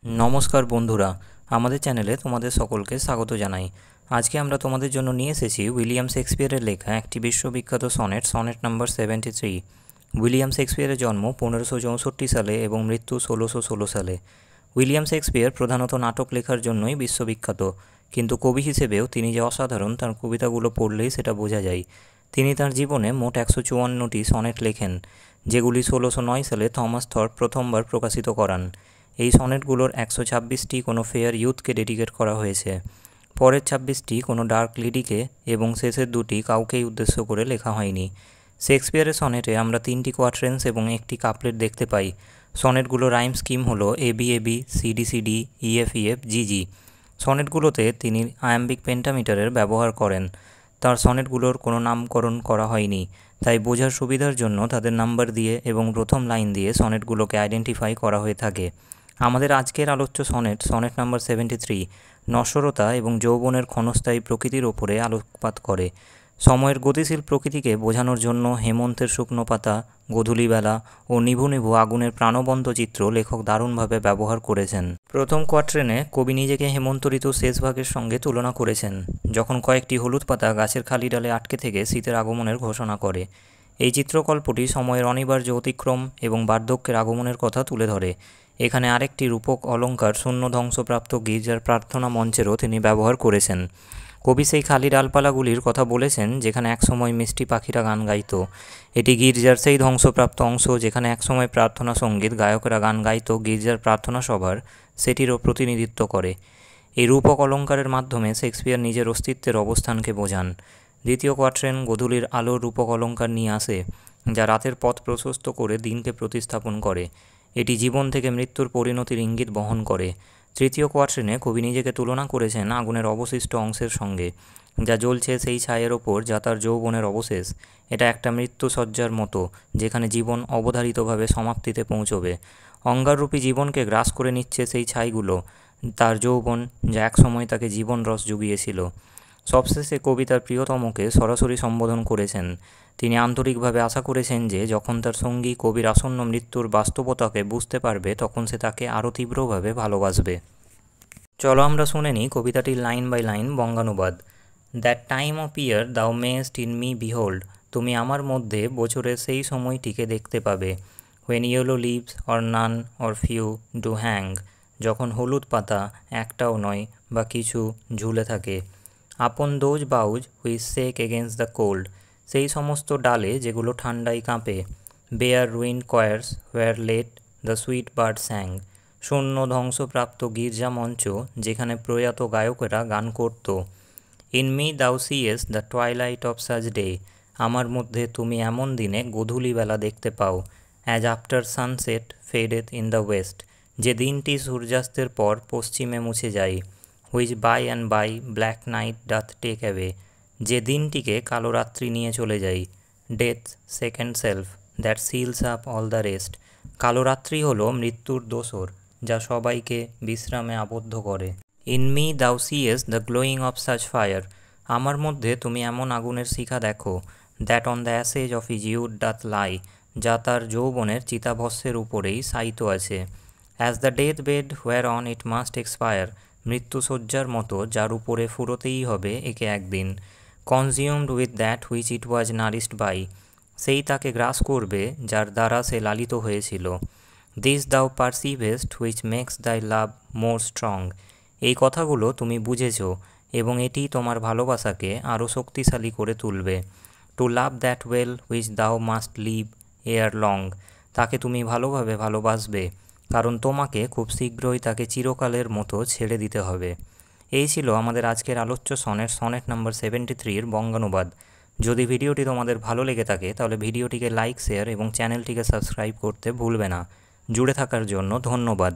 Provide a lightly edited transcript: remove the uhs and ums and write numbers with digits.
नमस्कार बंधुरा आमादेर चैनेले तोमादेर सकलके स्वागत जानाई। आज के आमरा तोमादेर जोन्नो निये एसेछि उइलियाम शेक्सपियरेर लेखा एकटी विश्वविख्यात सनेट सनेट नम्बर 73। उइलियाम शेक्सपियरेर जन्म 1564 साले एबं मृत्यु 1616 साले। उइलियाम शेक्सपियर प्रधानत नाटक लेखार जोन्नोई विश्वविख्यात, किन्तु कवि हिसेबेओ तिनि जे असाधारण तार कवितागुलो पढ़लेई सेटा बोझा जाय। तिनि तार जीवने मोट 154टी सनेट लेखेन, जेगुली 1609 साले थमास थर्प प्रथमबार प्रकाशित करान। এই সনেটগুলোর 126টি কোনো ফেয়ার ইউথকে ডেডিকেট করা হয়েছে, পরের 26টি কোনো ডার্ক লেডিকে এবং শেষের দুটি কাউকেই উদ্দেশ্য করে লেখা হয়নি। শেক্সপিয়ারের সনেটে আমরা 3টি কোয়াট্রেন্স এবং একটি কাপলেট দেখতে পাই। সনেটগুলো রাইম স্কিম হলো A B A B, C D C D, E F E F, G G. সনেটগুলোতে তিনি আয়াম্বিক পেন্টামিটারের ব্যবহার করেন। তার সনেটগুলোর কোনো নামকরণ করা হয়নি, তাই বোঝার সুবিধার জন্য তাদের নাম্বার দিয়ে এবং প্রথম লাইন দিয়ে সনেটগুলোকে আইডেন্টিফাই করা হয়ে থাকে। আমাদের আজকের আলোচ্য সনেট সনেট নাম্বার 73 নশ্বরতা এবং যৌবনের ক্ষণস্থায়ী প্রকৃতির ওপরে আলোকপাত করে। সময়ের গতিশীল প্রকৃতিকে বোঝানোর জন্য হেমন্তের শুকনো পাতা, গোধূলিবেলা ও নিভু নিভু আগুনের প্রাণবন্ত চিত্র লেখক দারুণভাবে ব্যবহার করেছেন। প্রথম কোয়াট্রেনে কবি নিজেকে হেমন্ত ঋতুর শেষ ভাগের সঙ্গে তুলনা করেছেন, যখন কয়েকটি হলুদ পাতা গাছের খালি ডালে আটকে থেকে শীতের আগমনের ঘোষণা করে। এই চিত্রকল্পটি সময়ের অনিবার্য অতিক্রম এবং বার্ধক্যের আগমনের কথা তুলে ধরে। এখানে আরেকটি রূপক অলঙ্কার শূন্য ধ্বংসপ্রাপ্ত গির্জার প্রার্থনা মঞ্চেরও তিনি ব্যবহার করেছেন। কবি সেই খালি ডালপালাগুলির কথা বলেছেন যেখানে একসময় মিষ্টি পাখিরা গান গাইত। এটি গির্জার সেই ধ্বংসপ্রাপ্ত অংশ যেখানে একসময় প্রার্থনা সঙ্গীত গায়কেরা গান গাইত গির্জার প্রার্থনা সভার, সেটিরও প্রতিনিধিত্ব করে। এই রূপক অলঙ্কারের মাধ্যমে শেক্সপিয়ার নিজের অস্তিত্বের অবস্থানকে বোঝান। দ্বিতীয় কোয়াট্রেন গোধূলির আলোর রূপক অলঙ্কার নিয়ে আসে, যা রাতের পথ প্রশস্ত করে দিনকে প্রতিস্থাপন করে। এটি জীবন থেকে মৃত্যুর পরিণতির ইঙ্গিত বহন করে। তৃতীয় কোয়াট্রেনে কবি নিজেকে তুলনা করেছেন আগুনের অবশিষ্ট অংশের সঙ্গে, যা জ্বলছে সেই ছায়ের ওপর যা তার যৌবনের অবশেষ। এটা একটা মৃত্যুসজ্জার মতো, যেখানে জীবন অবধারিতভাবে সমাপ্তিতে পৌঁছবে। অঙ্গাররূপী জীবনকে গ্রাস করে নিচ্ছে সেই ছাইগুলো, তার যৌবন যা একসময় তাকে জীবন রস জুগিয়েছিল। সবশেষে কবি তার প্রিয়তমকে সরাসরি সম্বোধন করেছেন। তিনি আন্তরিকভাবে আশা করেছেন যে যখন তার সঙ্গী কবির আসন্ন মৃত্যুর বাস্তবতাকে বুঝতে পারবে তখন সে তাকে আরও তীব্রভাবে ভালোবাসবে। চলো আমরা শুনে নিই কবিতাটির লাইন বাই লাইন বঙ্গানুবাদ। That time of year thou mayst in me behold, তুমি আমার মধ্যে বছরের সেই সময়টিকে দেখতে পাবে। When yellow leaves or none or few do hang, যখন হলুদ পাতা একটাও নয় বা কিছু ঝুলে থাকে। Upon those boughs which shake against the cold, সেই সমস্ত ডালে যেগুলো ঠান্ডায় কাঁপে। Bare ruined choirs where late the sweet birds sang, শূন্য ধ্বংসপ্রাপ্ত গির্জা মঞ্চ যেখানে প্রয়াত গায়কেরা গান করত। In me thou seest the twilight of such day, আমার মধ্যে তুমি এমন দিনে গোধূলিবেলা দেখতে পাও। As after sunset fadeth in the west, যে দিনটি সূর্যাস্তের পর পশ্চিমে মুছে যায়। Which by and by black night doth take away, যে দিনটিকে কালো রাত্রি নিয়ে চলে যায়। Death second self that seals up all the rest, কালো রাত্রি হলো মৃত্যুর দোসর যা সবাইকে বিশ্রামে আবদ্ধ করে। In me thou seest the glowing of such fire, আমার মধ্যে তুমি এমন আগুনের শিখা দেখো। That on the ashes of his youth doth lie, যা তার যৌবনের চিতাভস্যের উপরেই শায়িত আছে। As the deathbed whereon it must expire, মৃত্যুসজ্জার মতো যার উপরে ফুরোতেই হবে একে একদিন। Consumed with that which it was nourished by, সেই তাকে গ্রাস করবে যার দ্বারা সে লালিত হয়েছিল। দিস দাও পারসিভেস্ট হুইচ মেক্স দাই লাভ মোর স্ট্রং, এই কথাগুলো তুমি বুঝেছ এবং এটি তোমার ভালোবাসাকে আরও শক্তিশালী করে তুলবে। To love that well which thou must leave ere long, তাকে তুমি ভালোভাবে ভালোবাসবে কারণ তোমাকে খুব শীঘ্রই তাকে চিরকালের মতো ছেড়ে দিতে হবে। এই ছিল আমাদের আজকের আলোচ্য সনেট সনেট নাম্বার 73 বঙ্গানুবাদ। যদি ভিডিওটি তোমাদের ভালো লেগে থাকে তাহলে ভিডিওটিকে লাইক, শেয়ার এবং চ্যানেলটিকে সাবস্ক্রাইব করতে ভুলবে না। জুড়ে থাকার জন্য ধন্যবাদ।